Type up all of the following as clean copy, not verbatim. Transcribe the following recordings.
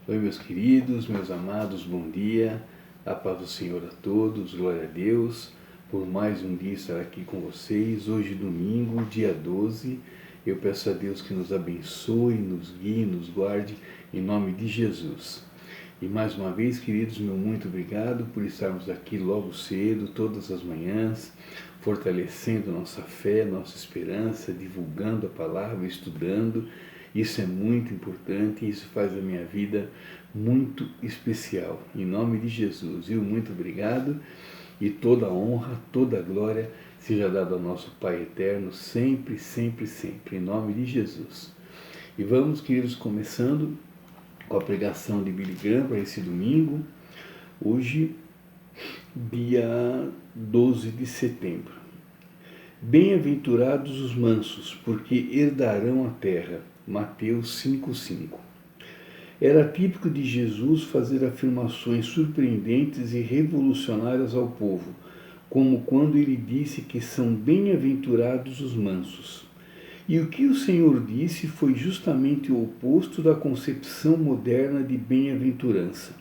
Oi, meus queridos, meus amados, bom dia, a paz do Senhor a todos, glória a Deus, por mais um dia estar aqui com vocês, hoje domingo, dia 12, eu peço a Deus que nos abençoe, nos guie, nos guarde, em nome de Jesus. E mais uma vez, queridos, meu muito obrigado por estarmos aqui logo cedo, todas as manhãs, fortalecendo nossa fé, nossa esperança, divulgando a palavra, estudando. Isso é muito importante, isso faz a minha vida muito especial. Em nome de Jesus, viu? Muito obrigado e toda a honra, toda a glória seja dada ao nosso Pai Eterno, sempre, sempre, sempre, em nome de Jesus. E vamos, queridos, começando com a pregação de Billy Graham para esse domingo, hoje, dia 12 de setembro. Bem-aventurados os mansos, porque herdarão a terra. Mateus 5,5. Era típico de Jesus fazer afirmações surpreendentes e revolucionárias ao povo, como quando ele disse que são bem-aventurados os mansos. E o que o Senhor disse foi justamente o oposto da concepção moderna de bem-aventurança.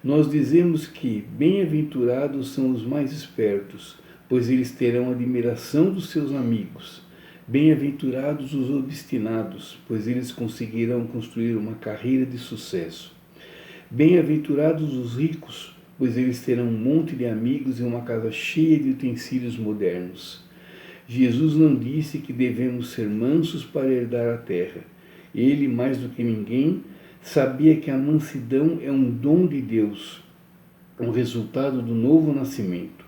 Nós dizemos que bem-aventurados são os mais espertos, pois eles terão admiração dos seus amigos. Bem-aventurados os obstinados, pois eles conseguirão construir uma carreira de sucesso. Bem-aventurados os ricos, pois eles terão um monte de amigos e uma casa cheia de utensílios modernos. Jesus não disse que devemos ser mansos para herdar a terra. Ele, mais do que ninguém, sabia que a mansidão é um dom de Deus, um resultado do novo nascimento.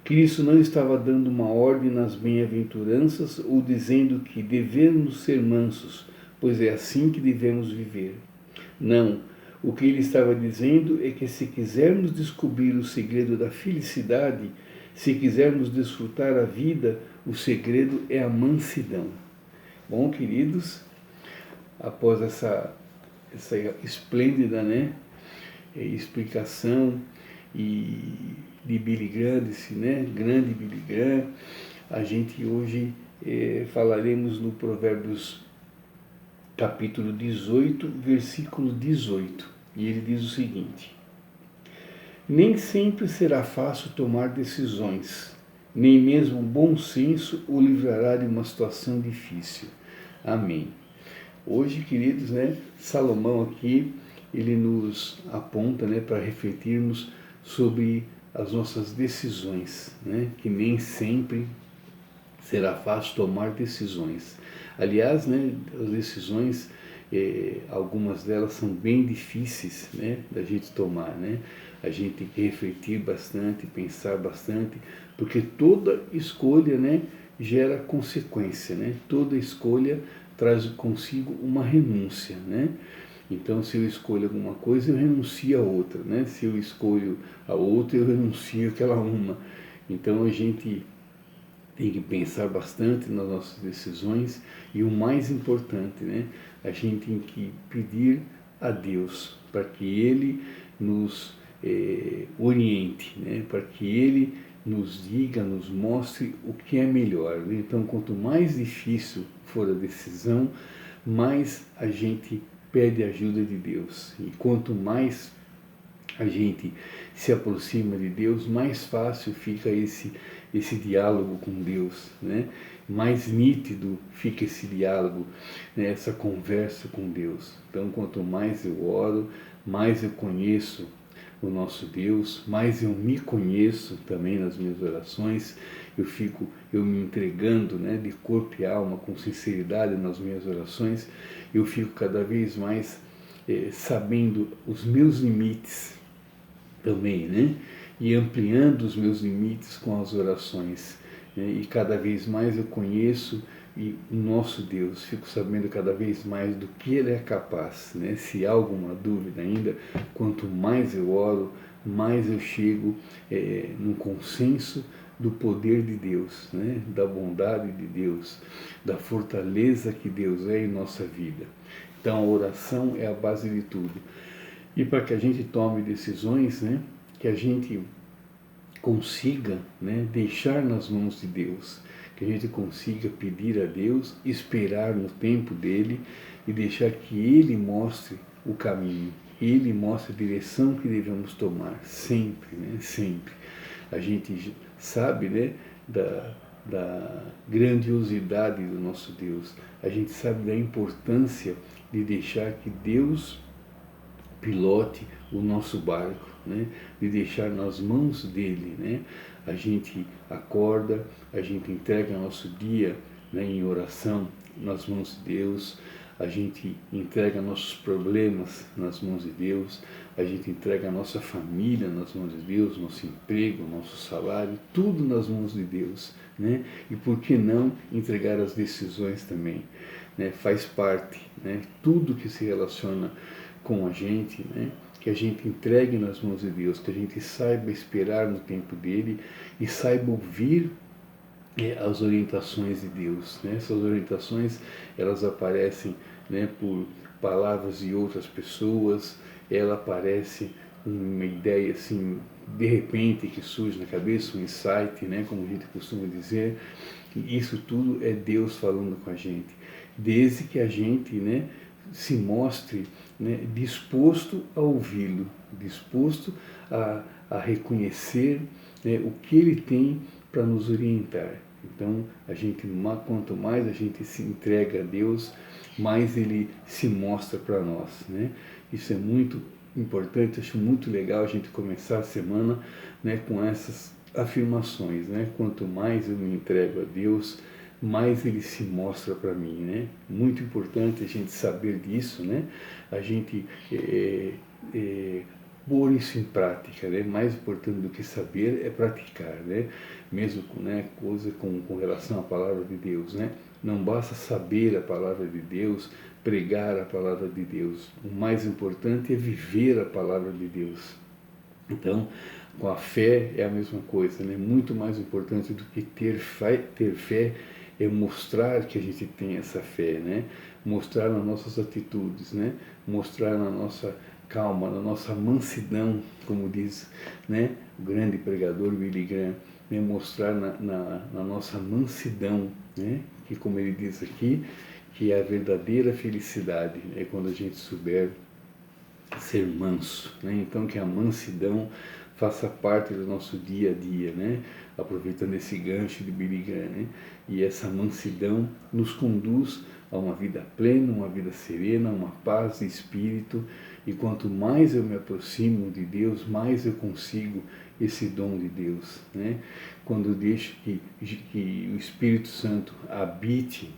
Cristo não estava dando uma ordem nas bem-aventuranças ou dizendo que devemos ser mansos, pois é assim que devemos viver. Não, o que ele estava dizendo é que se quisermos descobrir o segredo da felicidade, se quisermos desfrutar a vida, o segredo é a mansidão. Bom, queridos, após essa esplêndida explicação de Billy Graham, desse grande Billy Graham, a gente hoje falaremos no Provérbios capítulo 18, versículo 18, e ele diz o seguinte: nem sempre será fácil tomar decisões, nem mesmo o bom senso o livrará de uma situação difícil. Amém. Hoje, queridos, Salomão aqui, ele nos aponta para refletirmos sobre as nossas decisões, que nem sempre será fácil tomar decisões. Aliás, as decisões, algumas delas são bem difíceis da gente tomar, A gente tem que refletir bastante, pensar bastante, porque toda escolha gera consequência, Toda escolha traz consigo uma renúncia, Então, se eu escolho alguma coisa, eu renuncio a outra, Se eu escolho a outra, eu renuncio àquela uma. Então, a gente tem que pensar bastante nas nossas decisões e o mais importante, a gente tem que pedir a Deus para que Ele nos oriente, para que Ele nos diga, nos mostre o que é melhor. Então, quanto mais difícil for a decisão, mais a gente pede a ajuda de Deus. E quanto mais a gente se aproxima de Deus, mais fácil fica esse diálogo com Deus, mais nítido fica esse diálogo, essa conversa com Deus. Então, quanto mais eu oro, mais eu conheço o nosso Deus, mais eu me conheço também nas minhas orações, eu me entregando de corpo e alma, com sinceridade nas minhas orações, eu fico cada vez mais sabendo os meus limites também, e ampliando os meus limites com as orações, e cada vez mais eu conheço o nosso Deus, fico sabendo cada vez mais do que Ele é capaz, Se há alguma dúvida ainda, quanto mais eu oro, mais eu chego num consenso do poder de Deus, Da bondade de Deus, da fortaleza que Deus é em nossa vida. Então a oração é a base de tudo. E para que a gente tome decisões, que a gente consiga deixar nas mãos de Deus, que a gente consiga pedir a Deus, esperar no tempo dele e deixar que Ele mostre o caminho. Ele mostra a direção que devemos tomar, sempre, né? Sempre. A gente sabe, né, da grandiosidade do nosso Deus. A gente sabe da importância de deixar que Deus pilote o nosso barco, né? De deixar nas mãos dele, né? A gente acorda, a gente entrega nosso dia, né, em oração nas mãos de Deus, a gente entrega nossos problemas nas mãos de Deus, a gente entrega a nossa família nas mãos de Deus, nosso emprego, nosso salário, tudo nas mãos de Deus, né? E por que não entregar as decisões também, né? Faz parte, né? Tudo que se relaciona com a gente, né? Que a gente entregue nas mãos de Deus, que a gente saiba esperar no tempo dele e saiba ouvir as orientações de Deus, né? Essas orientações, elas aparecem, né, por palavras de outras pessoas, ela aparece uma ideia assim, de repente, que surge na cabeça, um insight, né, como a gente costuma dizer. Isso tudo é Deus falando com a gente, desde que a gente, né, se mostre, né, disposto a ouvi-lo, disposto a reconhecer, né, o que ele tem para nos orientar. Então, quanto mais a gente se entrega a Deus, mais ele se mostra para nós, né? Isso é muito importante, acho muito legal a gente começar a semana, né, com essas afirmações, né? Quanto mais eu me entrego a Deus, mais ele se mostra para mim, né? Muito importante a gente saber disso, né? A gente pôr isso em prática, né? Mais importante do que saber é praticar, né? Mesmo com, né, coisa com relação à palavra de Deus, né? Não basta saber a palavra de Deus, pregar a palavra de Deus. O mais importante é viver a palavra de Deus. Então, com a fé é a mesma coisa, né? Muito mais importante do que ter fé é mostrar que a gente tem essa fé, né? Mostrar nas nossas atitudes, né? Mostrar na nossa calma, na nossa mansidão, como diz, né, o grande pregador Billy Graham, né? Mostrar na nossa mansidão, né? Que, como ele diz aqui, que é a verdadeira felicidade, é quando a gente souber ser manso, né? Então, que a mansidão faça parte do nosso dia a dia, né? Aproveitando esse gancho de Billy Graham, né? E essa mansidão nos conduz a uma vida plena, uma vida serena, uma paz de espírito, e quanto mais eu me aproximo de Deus, mais eu consigo esse dom de Deus, né? Quando eu deixo que o Espírito Santo habite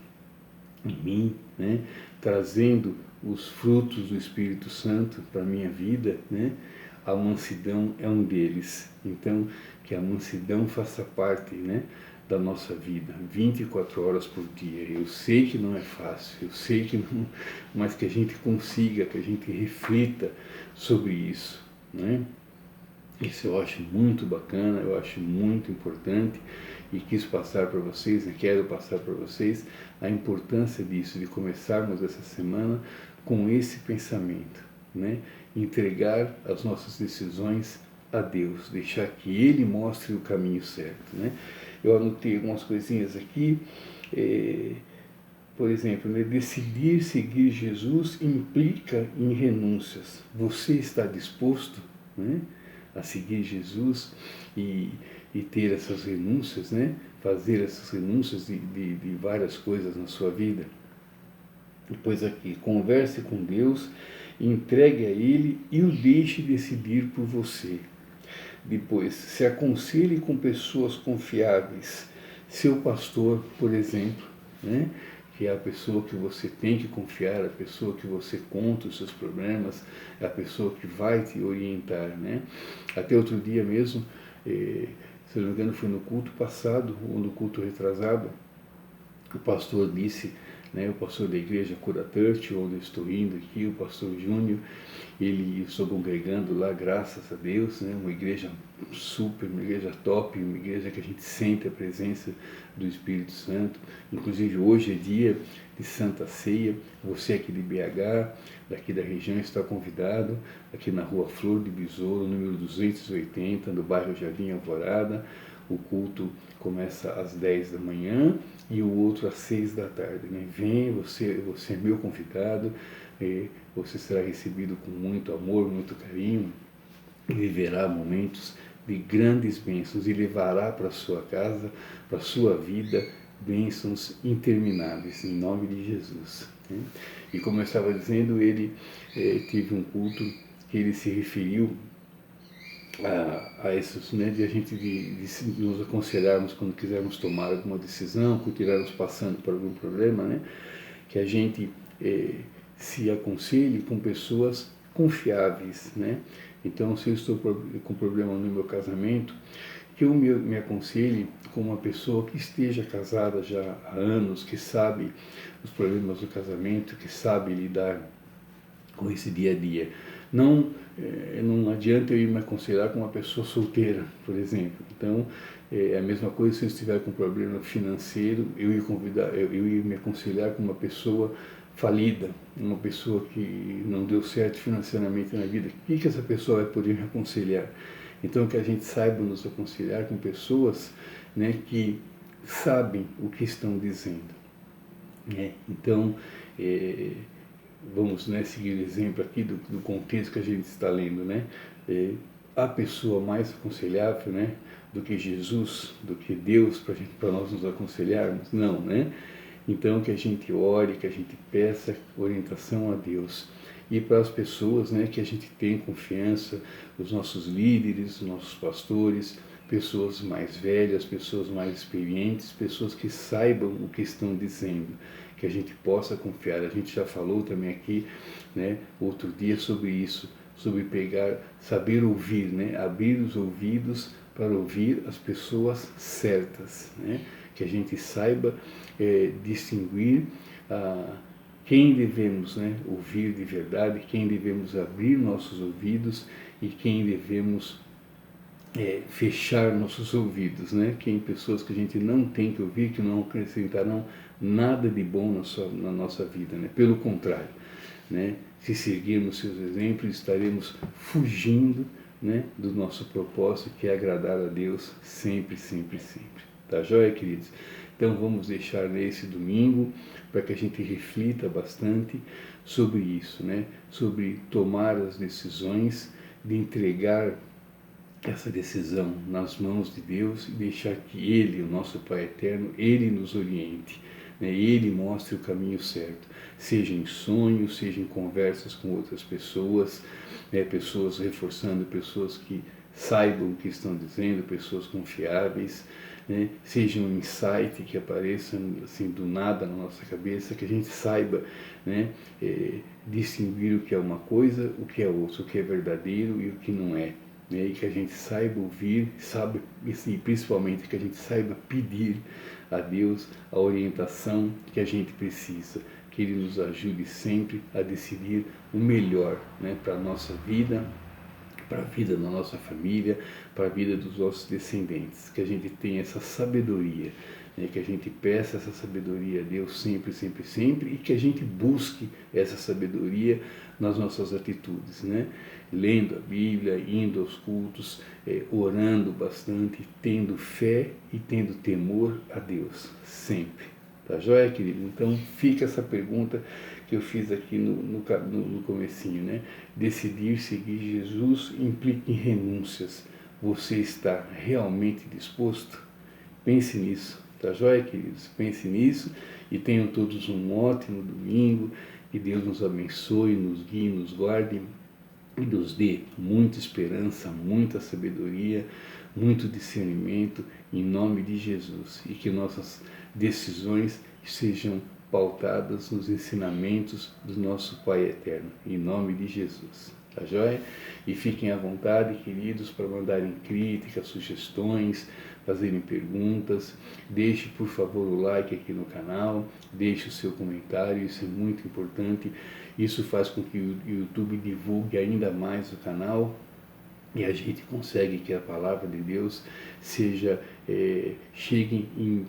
em mim, né, trazendo os frutos do Espírito Santo para a minha vida, né, a mansidão é um deles. Então, que a mansidão faça parte, né, da nossa vida, 24 horas por dia. Eu sei que não é fácil, eu sei que não, mas que a gente consiga, que a gente reflita sobre isso, né? Isso eu acho muito bacana, eu acho muito importante e quis passar para vocês, né? Quero passar para vocês a importância disso, de começarmos essa semana com esse pensamento, né? Entregar as nossas decisões a Deus, deixar que Ele mostre o caminho certo, né? Eu anotei algumas coisinhas aqui, por exemplo, né? Decidir seguir Jesus implica em renúncias. Você está disposto, né, a seguir Jesus e ter essas renúncias, né? Fazer essas renúncias de várias coisas na sua vida? Depois aqui, converse com Deus, entregue a Ele e o deixe decidir por você. Depois, se aconselhe com pessoas confiáveis, seu pastor, por exemplo, né? Que é a pessoa que você tem que confiar, a pessoa que você conta os seus problemas, é a pessoa que vai te orientar, né? Até outro dia mesmo, se não me engano foi no culto passado, ou no culto retrasado, o pastor disse, né, o pastor da igreja Cura Church, onde eu estou indo aqui, o pastor Júnior, ele estou congregando lá, graças a Deus, né, uma igreja super, uma igreja top, uma igreja que a gente sente a presença do Espírito Santo. Inclusive hoje é dia de Santa Ceia, você aqui de BH, daqui da região, está convidado, aqui na Rua Flor de Besouro, número 280, no bairro Jardim Alvorada. O culto começa às 10 da manhã e o outro às 6 da tarde. Né? Vem, você é meu convidado, você será recebido com muito amor, muito carinho, e viverá momentos de grandes bênçãos e levará para a sua casa, para a sua vida, bênçãos intermináveis, em nome de Jesus. E como eu estava dizendo, ele teve um culto que ele se referiu a esses, né, de a gente de nos aconselharmos quando quisermos tomar alguma decisão, quando estivermos passando por algum problema, né, que a gente se aconselhe com pessoas confiáveis, né? Então, se eu estou com problema no meu casamento, que eu me aconselhe com uma pessoa que esteja casada já há anos, que sabe os problemas do casamento, que sabe lidar com esse dia a dia. Não adianta eu ir me aconselhar com uma pessoa solteira, por exemplo. Então, é a mesma coisa se eu estiver com problema financeiro, eu ia me aconselhar com uma pessoa falida, uma pessoa que não deu certo financeiramente na vida. O que essa pessoa vai poder me aconselhar? Então, que a gente saiba nos aconselhar com pessoas, né, que sabem o que estão dizendo. Então, vamos, né, seguir o exemplo aqui do contexto que a gente está lendo, né? A pessoa mais aconselhável, né, do que Jesus, do que Deus, para nós nos aconselharmos? Não, né? Então, que a gente ore, que a gente peça orientação a Deus. E para as pessoas, né, que a gente tem confiança, os nossos líderes, os nossos pastores, pessoas mais velhas, pessoas mais experientes, pessoas que saibam o que estão dizendo, que a gente possa confiar. A gente já falou também aqui, né, outro dia sobre isso, sobre saber ouvir, né, abrir os ouvidos para ouvir as pessoas certas, né, que a gente saiba distinguir quem devemos, né, ouvir de verdade, quem devemos abrir nossos ouvidos e quem devemos fechar nossos ouvidos, né? Quem pessoas que a gente não tem que ouvir, que não acrescentarão nada de bom na nossa vida, né? Pelo contrário, né? Se seguirmos seus exemplos, estaremos fugindo, né, do nosso propósito, que é agradar a Deus sempre, sempre, sempre. Tá joia, queridos? Então vamos deixar nesse domingo para que a gente reflita bastante sobre isso, né? Sobre tomar as decisões, de entregar essa decisão nas mãos de Deus e deixar que Ele, o nosso Pai Eterno, Ele nos oriente, né? Ele mostre o caminho certo, seja em sonhos, seja em conversas com outras pessoas, né? Pessoas reforçando, pessoas que saibam o que estão dizendo, pessoas confiáveis, né? Seja um insight que apareça assim do nada na nossa cabeça, que a gente saiba, né, distinguir o que é uma coisa, o que é outra, o que é verdadeiro e o que não é. E que a gente saiba ouvir, e principalmente que a gente saiba pedir a Deus a orientação que a gente precisa, que Ele nos ajude sempre a decidir o melhor, né, para a nossa vida, para a vida da nossa família, para a vida dos nossos descendentes, que a gente tenha essa sabedoria, né, que a gente peça essa sabedoria a Deus sempre, sempre, sempre, e que a gente busque essa sabedoria nas nossas atitudes, né? Lendo a Bíblia, indo aos cultos, orando bastante, tendo fé e tendo temor a Deus, sempre. Tá joia, querido? Então fica essa pergunta que eu fiz aqui no comecinho, né? Decidir seguir Jesus implica em renúncias. Você está realmente disposto? Pense nisso, tá joia, queridos? Pense nisso e tenham todos um ótimo domingo. Que Deus nos abençoe, nos guie, nos guarde e nos dê muita esperança, muita sabedoria, muito discernimento em nome de Jesus. E que nossas decisões sejam pautadas nos ensinamentos do nosso Pai Eterno, em nome de Jesus. Tá joia? E fiquem à vontade, queridos, para mandarem críticas, sugestões, fazerem perguntas. Deixe, por favor, o like aqui no canal, deixe o seu comentário, isso é muito importante. Isso faz com que o YouTube divulgue ainda mais o canal e a gente consegue que a palavra de Deus chegue em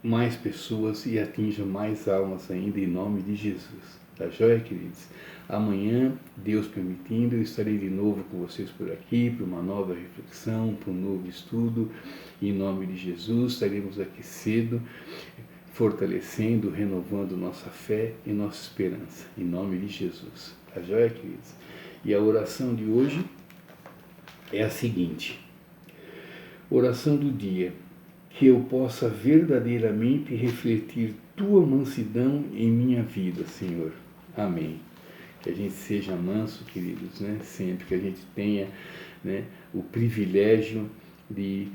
mais pessoas e atinja mais almas ainda em nome de Jesus. Tá joia, queridos? Amanhã, Deus permitindo, eu estarei de novo com vocês por aqui para uma nova reflexão, para um novo estudo. Em nome de Jesus, estaremos aqui cedo, fortalecendo, renovando nossa fé e nossa esperança. Em nome de Jesus. Tá joia, queridos? E a oração de hoje é a seguinte: oração do dia. Que eu possa verdadeiramente refletir tua mansidão em minha vida, Senhor. Amém. Que a gente seja manso, queridos, né? Sempre que a gente tenha, né, o privilégio de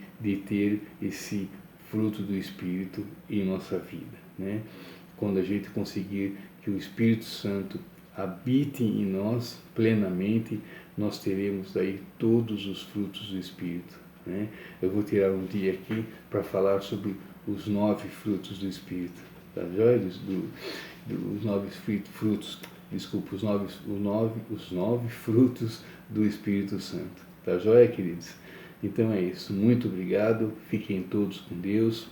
ter esse fruto do Espírito em nossa vida, né? Quando a gente conseguir que o Espírito Santo habite em nós plenamente, nós teremos aí todos os frutos do Espírito, né? Eu vou tirar um dia aqui para falar sobre os 9 frutos do Espírito, tá joia? Os 9 frutos, desculpa, os nove frutos do Espírito Santo, tá joia, queridos? Então é isso, muito obrigado, fiquem todos com Deus,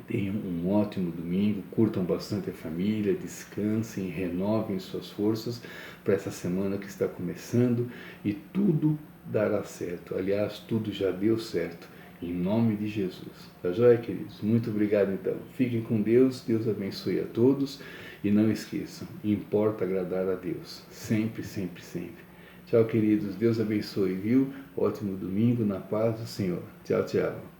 tenham um ótimo domingo, curtam bastante a família, descansem, renovem suas forças para essa semana que está começando e tudo dará certo. Aliás, tudo já deu certo, em nome de Jesus. Tá joia, queridos? Muito obrigado então. Fiquem com Deus, Deus abençoe a todos e não esqueçam, importa agradar a Deus, sempre, sempre, sempre. Tchau, queridos, Deus abençoe, viu? Ótimo domingo na paz do Senhor. Tchau, tchau.